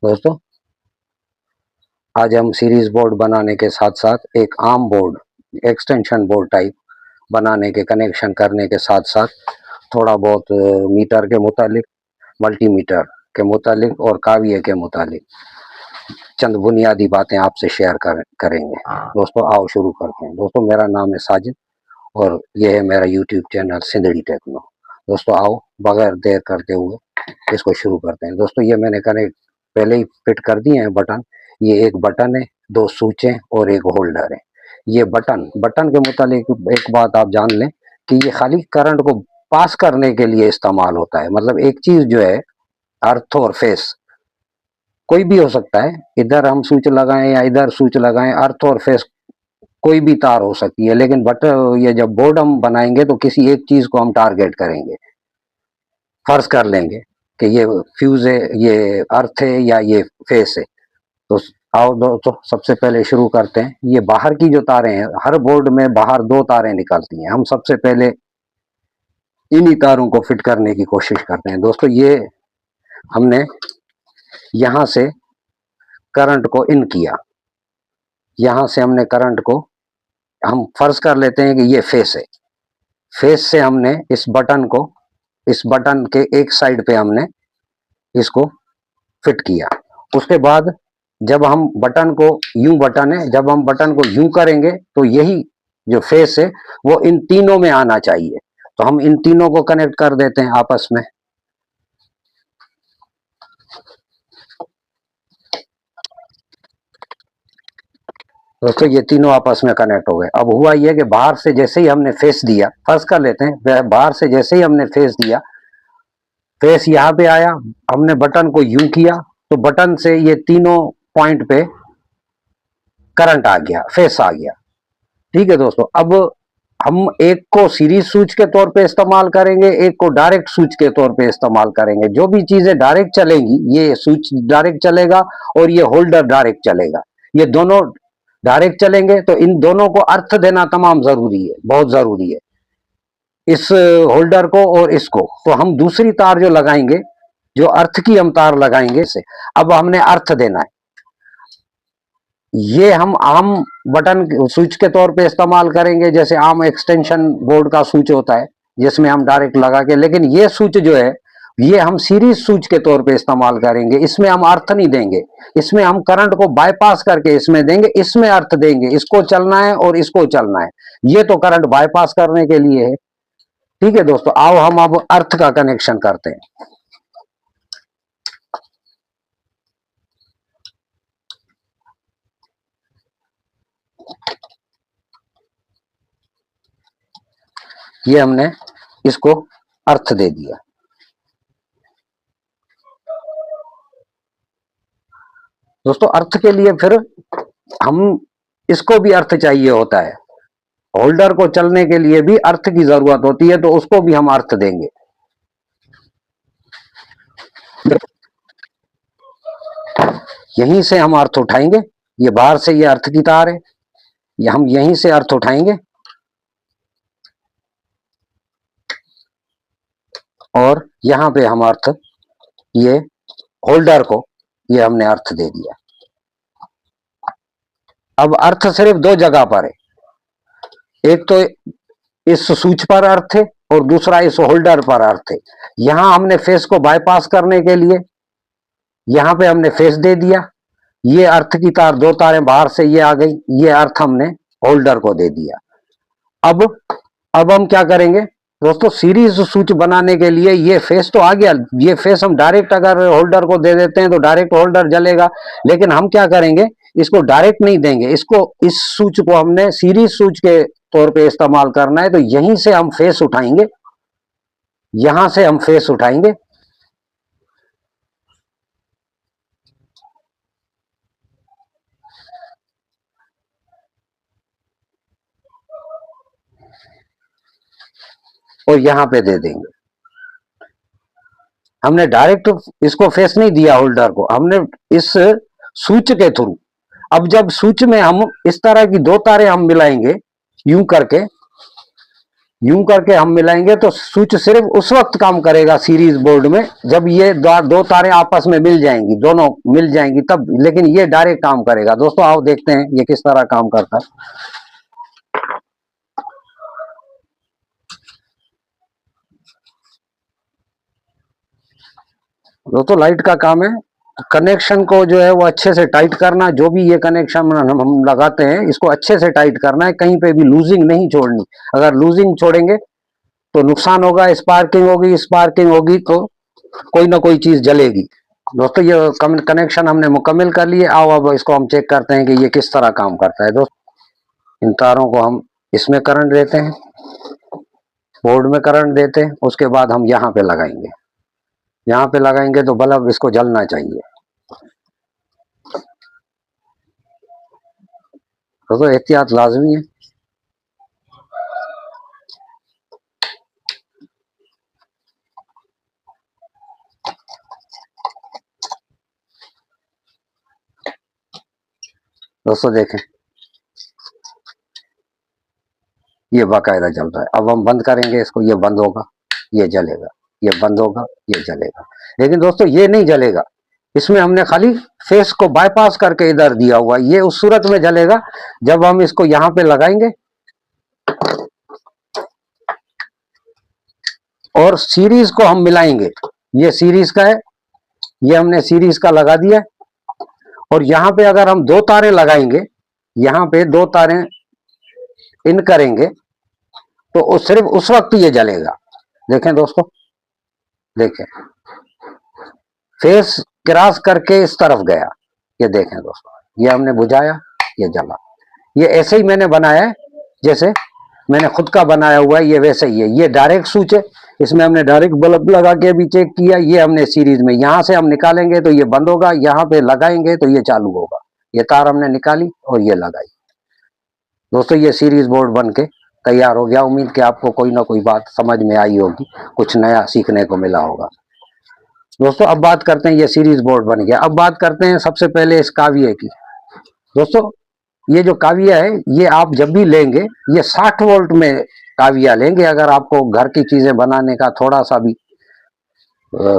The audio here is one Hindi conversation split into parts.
दोस्तों, आज हम सीरीज बोर्ड बनाने के साथ साथ एक arm board, extension board type बनाने के, कनेक्शन करने के साथ साथ थोड़ा बहुत मीटर के मुतालिक, मल्टीमीटर के मुतालिक और काविये के मुतालिक चंद बुनियादी बातें आपसे शेयर करेंगे। दोस्तों आओ शुरू करते हैं। दोस्तों, मेरा नाम है साजिद और यह है मेरा यूट्यूब चैनल सिंदड़ी टेक्नो। दोस्तों आओ बगैर देर करते हुए इसको शुरू करते हैं। दोस्तों, ये मैंने कनेक्ट पहले ही फिट कर दिए हैं बटन। ये एक बटन है, दो स्विचें और एक होल्डर है। ये बटन बटन के मुतालिक एक बात आप जान लें कि ये खाली करंट को पास करने के लिए इस्तेमाल होता है। मतलब एक चीज जो है, अर्थ और फेस कोई भी हो सकता है, इधर हम स्विच लगाएं या इधर स्विच लगाएं, अर्थ और फेस कोई भी तार हो सकती है। लेकिन ये जब बोर्ड हम बनाएंगे तो किसी एक चीज को हम टारगेट करेंगे, फर्ज कर लेंगे कि ये फ्यूज है, ये अर्थ है या ये फेस है। तो आओ दोस्तों सबसे पहले शुरू करते हैं। ये बाहर की जो तारें हैं, हर बोर्ड में बाहर दो तारें निकलती हैं। हम सबसे पहले इन्हीं तारों को फिट करने की कोशिश करते हैं। दोस्तों, ये हमने यहां से करंट को इन किया, यहां से हमने करंट को, हम फर्ज कर लेते हैं कि ये फेस है। फेस से हमने इस बटन को, इस बटन के एक साइड पे हमने इसको फिट किया। उसके बाद जब हम बटन को, यूं बटन है, जब हम बटन को यूं करेंगे तो यही जो फेस है वो इन तीनों में आना चाहिए। तो हम इन तीनों को कनेक्ट कर देते हैं आपस में। दोस्तों, ये तीनों आपस में कनेक्ट हो गए। अब हुआ ये कि बाहर से जैसे ही हमने फेस दिया, फर्ज कर लेते हैं, बाहर से जैसे ही हमने फेस दिया, फेस यहाँ पे आया, हमने बटन को यूं किया तो बटन से ये तीनों पॉइंट पे करंट आ गया, फेस आ गया। ठीक है दोस्तों, अब हम एक को सीरीज स्विच के तौर पे इस्तेमाल करेंगे, एक को डायरेक्ट स्विच के तौर पे इस्तेमाल करेंगे। जो भी चीजें डायरेक्ट चलेंगी, ये स्विच डायरेक्ट चलेगा और ये होल्डर डायरेक्ट चलेगा। ये दोनों डायरेक्ट चलेंगे तो इन दोनों को अर्थ देना तमाम जरूरी है, बहुत जरूरी है, इस होल्डर को और इसको। तो हम दूसरी तार जो लगाएंगे, जो अर्थ की हम तार लगाएंगे से, अब हमने अर्थ देना है। ये हम आम बटन स्विच के तौर पे इस्तेमाल करेंगे, जैसे आम एक्सटेंशन बोर्ड का स्विच होता है जिसमें हम डायरेक्ट लगा के। लेकिन ये स्विच जो है, ये हम सीरीज स्विच के तौर पे इस्तेमाल करेंगे। इसमें हम अर्थ नहीं देंगे, इसमें हम करंट को बाईपास करके इसमें देंगे, इसमें अर्थ देंगे। इसको चलना है और इसको चलना है, ये तो करंट बाईपास करने के लिए है। ठीक है दोस्तों, आओ हम अब अर्थ का कनेक्शन करते हैं। ये हमने इसको अर्थ दे दिया। दोस्तों, अर्थ के लिए फिर हम, इसको भी अर्थ चाहिए होता है। होल्डर को चलने के लिए भी अर्थ की जरूरत होती है, तो उसको भी हम अर्थ देंगे। यहीं से हम अर्थ उठाएंगे, ये बाहर से ये अर्थ की तार है, ये हम यहीं से अर्थ उठाएंगे और यहां पे हम अर्थ, ये होल्डर को, ये हमने अर्थ दे दिया। अब अर्थ सिर्फ दो जगह पर है, एक तो इस स्विच पर अर्थ है और दूसरा इस होल्डर पर अर्थ है। यहां हमने फेस को बाईपास करने के लिए यहां पे हमने फेस दे दिया, ये अर्थ की तार, दो तारें बाहर से ये आ गई, ये अर्थ हमने होल्डर को दे दिया। अब हम क्या करेंगे दोस्तों, सीरीज स्विच बनाने के लिए ये फेस तो आ गया, ये फेस हम डायरेक्ट अगर होल्डर को दे देते हैं तो डायरेक्ट होल्डर जलेगा। लेकिन हम क्या करेंगे, इसको डायरेक्ट नहीं देंगे, इसको, इस स्विच को हमने सीरीज स्विच के तौर पे इस्तेमाल करना है। तो यहीं से हम फेस उठाएंगे, यहां से हम फेस उठाएंगे और यहां पे दे देंगे। हमने डायरेक्ट इसको फेस नहीं दिया होल्डर को, हमने इस स्विच के थ्रू। अब जब स्विच में हम इस तरह की दो तारें हम मिलाएंगे यूं करके, यूं करके हम मिलाएंगे तो स्विच सिर्फ उस वक्त काम करेगा सीरीज बोर्ड में जब ये दो तारें आपस में मिल जाएंगी, दोनों मिल जाएंगी तब, लेकिन ये डायरेक्ट काम करेगा। दोस्तों आओ देखते हैं ये किस तरह काम करता है। दोस्तों लाइट का काम है कनेक्शन को जो है वो अच्छे से टाइट करना। जो भी ये कनेक्शन हम लगाते हैं इसको अच्छे से टाइट करना है, कहीं पे भी लूजिंग नहीं छोड़नी। अगर लूजिंग छोड़ेंगे तो नुकसान होगा, स्पार्किंग होगी, स्पार्किंग होगी तो कोई ना कोई चीज जलेगी। दोस्तों ये कनेक्शन हमने मुकम्मल कर लिए। आओ अब इसको हम चेक करते हैं कि ये किस तरह काम करता है। दोस्तों इन तारों को हम इसमें करंट देते हैं, बोर्ड में करंट देते हैं, उसके बाद हम यहाँ पे लगाएंगे। यहाँ पे लगाएंगे तो बल्ब इसको जलना चाहिए। दोस्तों एहतियात लाजमी है। दोस्तों देखें ये बाकायदा जल रहा है। अब हम बंद करेंगे इसको, ये बंद होगा, ये जलेगा, ये बंद होगा, ये जलेगा। लेकिन दोस्तों ये नहीं जलेगा, इसमें हमने खाली फेस को बाईपास करके इधर दिया हुआ। ये उस सूरत में जलेगा जब हम इसको यहाँ पे लगाएंगे और सीरीज को हम मिलाएंगे। ये सीरीज का है, ये हमने सीरीज का लगा दिया। और यहाँ पे अगर हम दो तारें लगाएंगे, यहाँ पे दो तारें इन करेंगे तो सिर्फ उस वक्त ये जलेगा। देखें दोस्तों, देखें फेस क्रॉस करके इस तरफ गया, ये देखें दोस्तों, ये हमने बुझाया, ये जला। ये ऐसे ही मैंने बनाया है, जैसे मैंने खुद का बनाया हुआ है, ये वैसे ही है। ये डायरेक्ट स्विच है, इसमें हमने डायरेक्ट बल्ब लगा के भी चेक किया। ये हमने सीरीज में, यहां से हम निकालेंगे तो ये बंद होगा, यहाँ पे लगाएंगे तो ये चालू होगा। ये तार हमने निकाली और ये लगाई। दोस्तों ये सीरीज बोर्ड बन के तैयार हो गया। उम्मीद कि आपको कोई ना कोई बात समझ में आई होगी, कुछ नया सीखने को मिला होगा। दोस्तों अब बात करते हैं, ये सीरीज बोर्ड बन गया। अब बात करते हैं सबसे पहले इस काविये की। दोस्तों ये जो काविया है, ये आप जब भी लेंगे ये 60 वोल्ट में काविया लेंगे। अगर आपको घर की चीजें बनाने का थोड़ा सा भी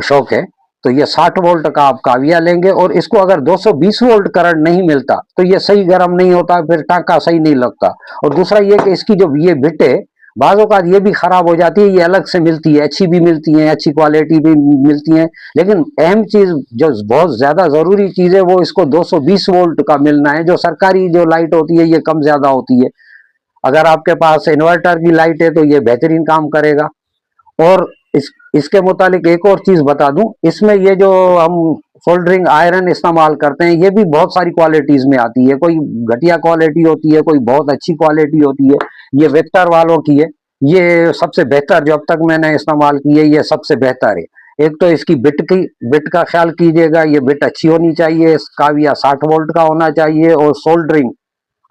शौक है तो ये 60 वोल्ट का आप काविया लेंगे। और इसको अगर 220 वोल्ट करंट नहीं मिलता तो ये सही गर्म नहीं होता, फिर टांका सही नहीं लगता। और दूसरा ये कि इसकी जो ये बिट है बाज़ों का ये भी खराब हो जाती है, ये अलग से मिलती है, अच्छी भी मिलती है, अच्छी क्वालिटी भी मिलती है। लेकिन अहम चीज जो बहुत ज्यादा जरूरी चीज है वो इसको 220 वोल्ट का मिलना है। जो सरकारी जो लाइट होती है ये कम ज्यादा होती है। अगर आपके पास इन्वर्टर की लाइट है तो ये बेहतरीन काम करेगा। और इसके मुतालिक एक और चीज बता दूं, इसमें ये जो हम सोल्डरिंग आयरन इस्तेमाल करते हैं ये भी बहुत सारी क्वालिटीज में आती है। कोई घटिया क्वालिटी होती है, कोई बहुत अच्छी क्वालिटी होती है। ये वेक्टर वालों की है, ये सबसे बेहतर जो अब तक मैंने इस्तेमाल की है, ये सबसे बेहतर है। एक तो इसकी बिट का ख्याल कीजिएगा, ये बिट अच्छी होनी चाहिए, इसका भी 60 वोल्ट का होना चाहिए। और सोल्डरिंग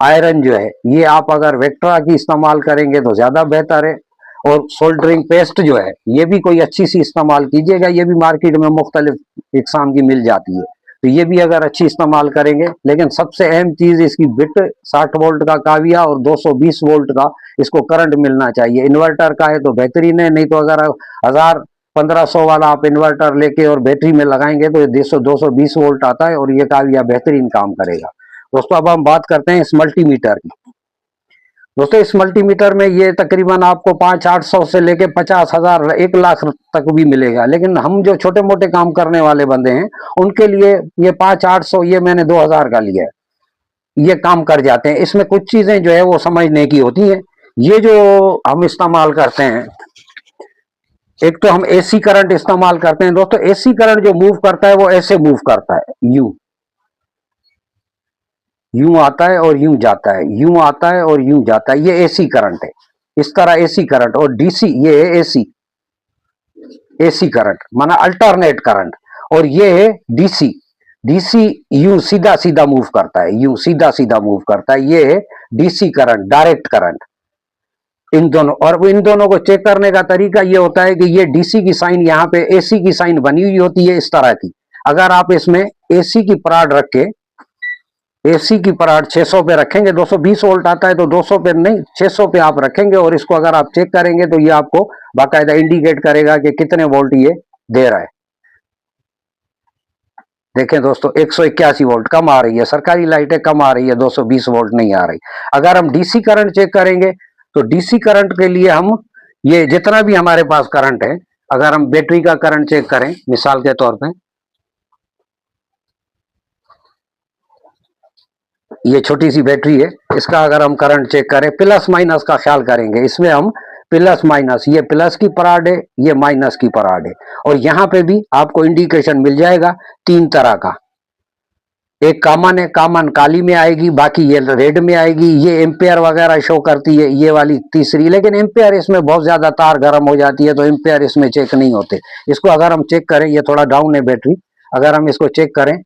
आयरन जो है ये आप अगर वेक्ट्रा की इस्तेमाल करेंगे तो ज्यादा बेहतर है। और सोल्डरिंग पेस्ट जो है ये भी कोई अच्छी सी इस्तेमाल कीजिएगा, ये भी मार्केट में मुख्तलिफ इकसाम की मिल जाती है, तो ये भी अगर अच्छी इस्तेमाल करेंगे। लेकिन सबसे अहम चीज इसकी बिट 60 वोल्ट का काविया और 220 वोल्ट का इसको करंट मिलना चाहिए। इन्वर्टर का है तो बेहतरीन है, नहीं तो अगर 1000-1500 वाला आप इन्वर्टर लेके और बैटरी में लगाएंगे तो 220 वोल्ट आता है और ये काविया बेहतरीन काम करेगा। दोस्तों अब हम बात करते हैं इस मल्टीमीटर की। दोस्तों इस मल्टीमीटर में ये तकरीबन आपको 500-800 से लेके 50,000 1 लाख तक भी मिलेगा। लेकिन हम जो छोटे मोटे काम करने वाले बंदे हैं उनके लिए ये 500-800, ये मैंने 2000 का लिया है, ये काम कर जाते हैं। इसमें कुछ चीजें जो है वो समझने की होती हैं। ये जो हम इस्तेमाल करते हैं, एक तो हम एसी करंट इस्तेमाल करते हैं। दोस्तों एसी करंट जो मूव करता है वो ऐसे मूव करता है, यूं यूं आता है और यूं जाता है, यूं आता है और यूं जाता है। ये एसी करंट है, इस तरह एसी करंट। और डीसी ये है एसी करंट माना अल्टरनेट करंट। और ये है डीसी, डीसी यूं सीधा सीधा मूव करता है, यूं सीधा सीधा मूव करता है। ये है डीसी करंट, डायरेक्ट करंट। इन दोनों, और इन दोनों को चेक करने का तरीका ये होता है कि ये डीसी की साइन यहाँ पे एसी की साइन बनी हुई होती है इस तरह की। अगर आप इसमें एसी की प्राड रख के एसी की पराड 600 पे रखेंगे, 220 वोल्ट आता है तो 200 पे नहीं 600 पे आप रखेंगे, और इसको अगर आप चेक करेंगे तो ये आपको बाकायदा इंडिकेट करेगा कि कितने वोल्ट ये दे रहा है। देखें दोस्तों 181 वोल्ट कम आ रही है, सरकारी लाइटें कम आ रही है, 220 वोल्ट नहीं आ रही। अगर हम डीसी करंट चेक करेंगे तो डीसी करंट के लिए हम ये जितना भी हमारे पास करंट है, अगर हम बैटरी का करंट चेक करें मिसाल के तौर पे, ये छोटी सी बैटरी है, इसका अगर हम करंट चेक करें, प्लस माइनस का ख्याल करेंगे, इसमें हम प्लस माइनस, ये प्लस की पराड है, ये माइनस की पराड है, और यहां पे भी आपको इंडिकेशन मिल जाएगा 3 तरह का। एक कॉमन है, कॉमन काली में आएगी, बाकी ये रेड में आएगी, ये एम्पेयर वगैरह शो करती है, ये वाली तीसरी, लेकिन एम्पेयर इसमें बहुत ज्यादा तार गर्म हो जाती है तो एम्पेयर इसमें चेक नहीं होते। इसको अगर हम चेक करें, ये थोड़ा डाउन है बैटरी, अगर हम इसको चेक करें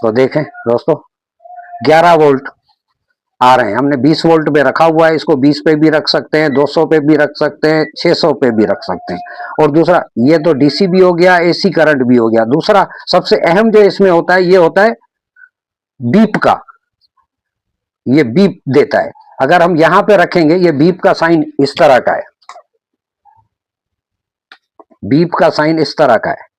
तो देखें दोस्तों 11 वोल्ट आ रहे हैं। हमने 20 वोल्ट पे रखा हुआ है, इसको 20 पे भी रख सकते हैं, 200 पे भी रख सकते हैं, 600 पे भी रख सकते हैं। और दूसरा, ये तो डीसी भी हो गया, एसी करंट भी हो गया। दूसरा सबसे अहम जो इसमें होता है, ये होता है बीप का, ये बीप देता है। अगर हम यहां पे रखेंगे, ये बीप का साइन इस तरह का है, बीप का साइन इस तरह का है,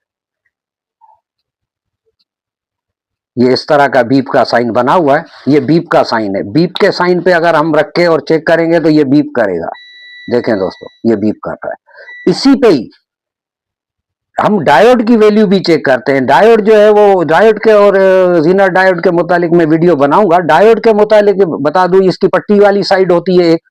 ये इस तरह का बीप का साइन बना हुआ है, ये बीप का साइन है। बीप के साइन पे अगर हम रख के और चेक करेंगे तो ये बीप करेगा। देखें दोस्तों ये बीप कर रहा है। इसी पे ही हम डायोड की वैल्यू भी चेक करते हैं। डायोड जो है वो डायोड के और जीनर डायोड के मुतालिक मैं वीडियो बनाऊंगा। डायोड के मुतालिक बता दूं, इसकी पट्टी वाली साइड होती है, एक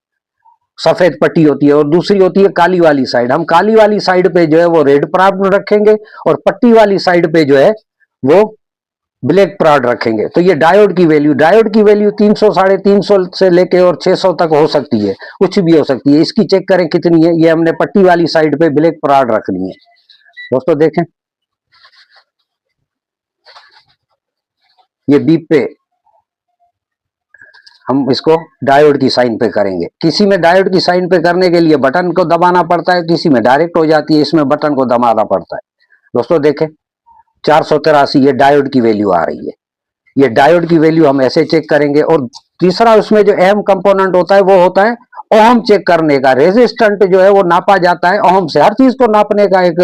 सफेद पट्टी होती है, और दूसरी होती है काली वाली साइड। हम काली वाली साइड पे जो है वो रेड प्राइम रखेंगे, और पट्टी वाली साइड पे जो है वो ब्लैक प्राड रखेंगे। तो ये डायोड की वैल्यू 300, 350 से लेके और 600 तक हो सकती है, कुछ भी हो सकती है। इसकी चेक करें कितनी है, ये हमने पट्टी वाली साइड पे ब्लैक प्राड रखनी है। दोस्तों देखें, ये बीप पे हम इसको डायोड की साइन पे करेंगे। किसी में डायोड की साइन पे करने के लिए बटन को दबाना पड़ता है, किसी में डायरेक्ट हो जाती है, इसमें बटन को दबाना पड़ता है। दोस्तों देखें 483 ये डायोड की वैल्यू आ रही है। ये डायोड की वैल्यू हम ऐसे चेक करेंगे। और तीसरा उसमें जो अहम कंपोनेंट होता है वो होता है ओहम चेक करने का। रेजिस्टेंट जो है वो नापा जाता है ओहम से। हर चीज को नापने का एक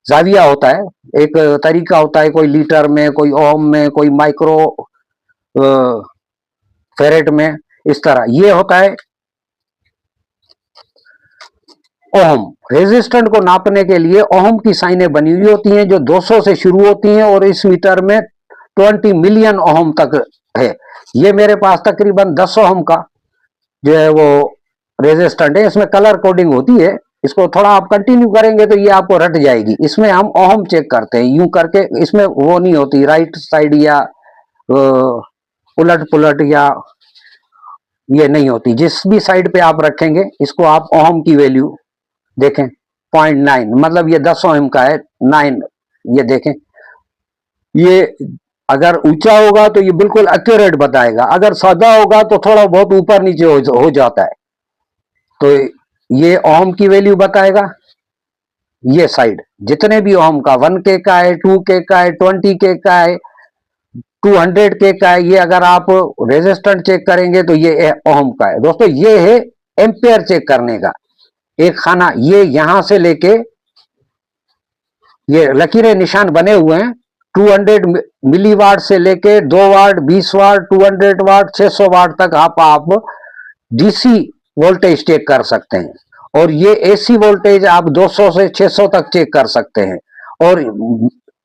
जाविया होता है, एक तरीका होता है, कोई लीटर में, कोई ओहम में, कोई माइक्रो फेरेट में, इस तरह ये होता है ओहम। रेजिस्टेंट को नापने के लिए ओहम की साइनें बनी हुई होती हैं जो 200 से शुरू होती हैं, और इस मीटर में 20 मिलियन ओहम तक है। ये मेरे पास तकरीबन 10 ओहम का जो है वो रेजिस्टेंट है। इसमें कलर कोडिंग होती है, इसको थोड़ा आप कंटिन्यू करेंगे तो ये आपको रट जाएगी। इसमें हम ओहम चेक करते हैं यूं करके, इसमें वो नहीं होती राइट साइड या उलट पुलट, या ये नहीं होती। जिस भी साइड पे आप रखेंगे इसको आप ओहम की वैल्यू देखें 0.9, मतलब ये 10 ओहम का है 9। ये देखें, ये अगर ऊंचा होगा तो ये बिल्कुल एक्यूरेट बताएगा, अगर सादा होगा तो थोड़ा बहुत ऊपर नीचे हो जाता है। तो ये ओहम की वैल्यू बताएगा। ये साइड जितने भी ओहम का 1K का है, 2K का है, 20K का है, 200K का है, ये अगर आप रेजिस्टेंट चेक करेंगे तो ये ओहम का है। दोस्तों ये है एम्पेयर चेक करने का एक खाना। ये यहां से लेके ये लकीरें निशान बने हुए हैं, 200 मिलीवाट से लेके 2 वाट, 20 वाट, 200 वाट, 600 वाट तक आप डीसी वोल्टेज चेक कर सकते हैं। और ये एसी वोल्टेज आप 200 से 600 तक चेक कर सकते हैं। और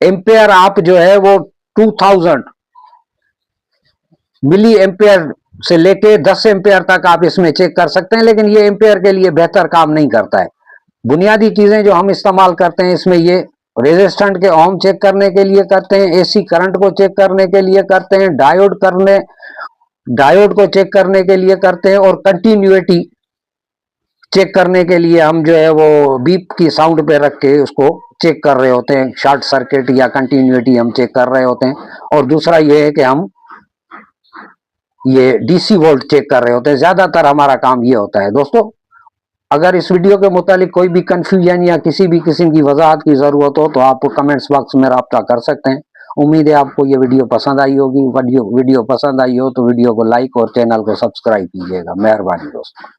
एम्पेयर आप जो है वो 2000 मिली एम्पेयर से लेके 10 एम्पेयर तक आप इसमें चेक कर सकते हैं, लेकिन ये एम्पेयर के लिए बेहतर काम नहीं करता है। बुनियादी चीजें जो हम इस्तेमाल करते हैं इसमें ये रेजिस्टेंट के ओम चेक करने के लिए करते हैं, एसी करंट को चेक करने के लिए करते हैं, डायोड को चेक करने के लिए करते हैं, और कंटिन्यूटी चेक करने के लिए हम जो है वो बीप की साउंड पे रख के उसको चेक कर रहे होते हैं। शॉर्ट सर्किट या कंटिन्यूटी हम चेक कर रहे होते हैं। और दूसरा ये है कि हम ये डीसी वोल्ट चेक कर रहे होते हैं। ज्यादातर हमारा काम ये होता है। दोस्तों अगर इस वीडियो के मुतालिक कोई भी कंफ्यूजन या किसी भी किस्म की वजाहत की जरूरत हो तो आप कमेंट्स बॉक्स में राब्ता कर सकते हैं। उम्मीद है आपको ये वीडियो पसंद आई होगी। वीडियो पसंद आई हो तो वीडियो को लाइक और चैनल को सब्सक्राइब कीजिएगा। मेहरबानी दोस्तों।